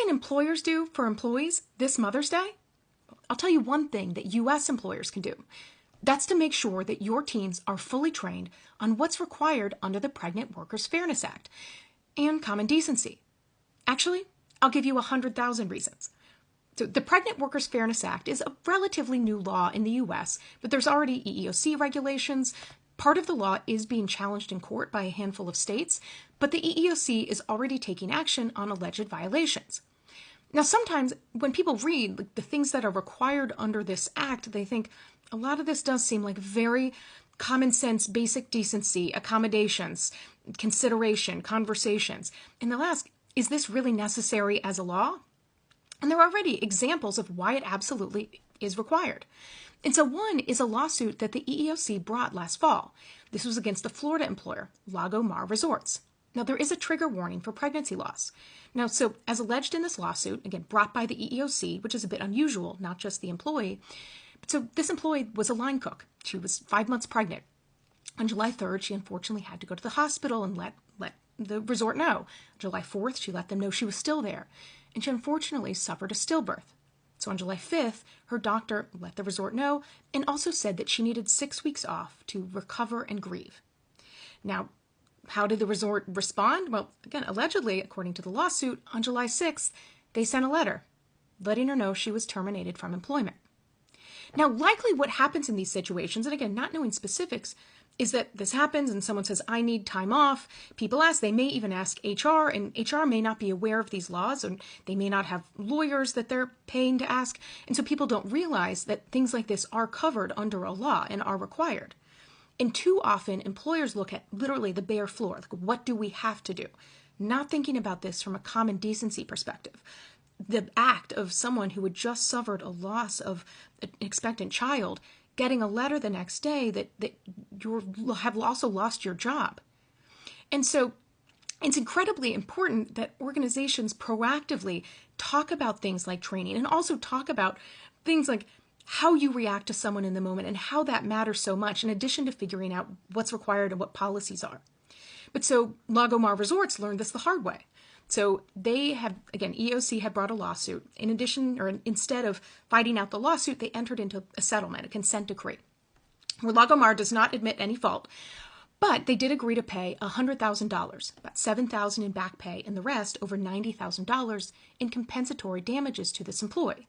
can employers do for employees this Mother's Day? I'll tell you one thing that U.S. employers can do. That's to make sure that your teams are fully trained on what's required under the Pregnant Workers Fairness Act and common decency. Actually, I'll give you 100,000 reasons. So the Pregnant Workers Fairness Act is a relatively new law in the U.S., but there's already EEOC regulations. Part of the law is being challenged in court by a handful of states, but the EEOC is already taking action on alleged violations. Now, sometimes when people read the things that are required under this act, they think a lot of this does seem like very common sense, basic decency, accommodations, consideration, conversations. And they'll ask, is this really necessary as a law? And there are already examples of why it absolutely is required. And so one is a lawsuit that the EEOC brought last fall. This was against the Florida employer, Lago Mar Resorts. Now, there is a trigger warning for pregnancy loss. Now, so as alleged in this lawsuit, again, brought by the EEOC, which is a bit unusual, not just the employee. So this employee was a line cook. She was 5 months pregnant. On July 3rd, she unfortunately had to go to the hospital and let the resort know. On July 4th, she let them know she was still there. And she unfortunately suffered a stillbirth. So on July 5th, her doctor let the resort know and also said that she needed 6 weeks off to recover and grieve. Now, how did the resort respond? Well, again, allegedly, according to the lawsuit, on July 6th, they sent a letter letting her know she was terminated from employment. Now, likely what happens in these situations, and again, not knowing specifics, is that this happens and someone says, I need time off. People ask, they may even ask HR, and HR may not be aware of these laws, and they may not have lawyers that they're paying to ask. And so people don't realize that things like this are covered under a law and are required. And too often, employers look at literally the bare floor. Like, what do we have to do? Not thinking about this from a common decency perspective. The act of someone who had just suffered a loss of an expectant child getting a letter the next day that you have also lost your job. And so it's incredibly important that organizations proactively talk about things like training and also talk about things like how you react to someone in the moment and how that matters so much, in addition to figuring out what's required and what policies are. But so Lago Mar Resorts learned this the hard way. So they have, again, EEOC had brought a lawsuit. In addition, or instead of fighting out the lawsuit, they entered into a settlement, a consent decree, where Lago Mar does not admit any fault, but they did agree to pay $100,000, about $7,000 in back pay, and the rest, over $90,000, in compensatory damages to this employee.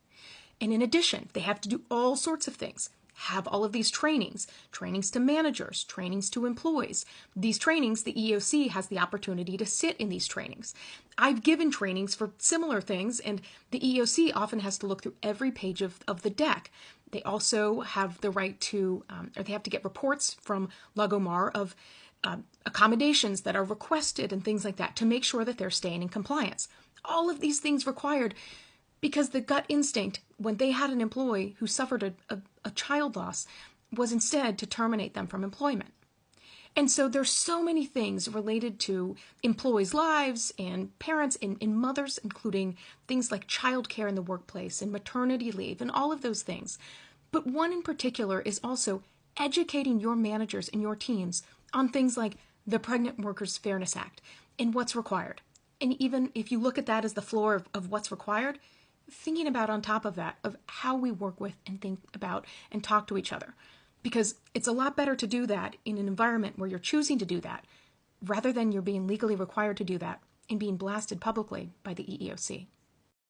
And in addition, they have to do all sorts of things. Have all of these trainings to managers, trainings to employees. These trainings, the EEOC has the opportunity to sit in these trainings. I've given trainings for similar things, and the EEOC often has to look through every page of the deck. They also have the right to, or they have to get reports from Lago Mar of accommodations that are requested and things like that to make sure that they're staying in compliance. All of these things required because the gut instinct when they had an employee who suffered a child loss was instead to terminate them from employment. And so there's so many things related to employees' lives and parents and mothers, including things like childcare in the workplace and maternity leave and all of those things. But one in particular is also educating your managers and your teams on things like the Pregnant Workers Fairness Act and what's required. And even if you look at that as the floor of what's required, thinking about on top of that, of how we work with and think about and talk to each other. Because it's a lot better to do that in an environment where you're choosing to do that, rather than you're being legally required to do that and being blasted publicly by the EEOC.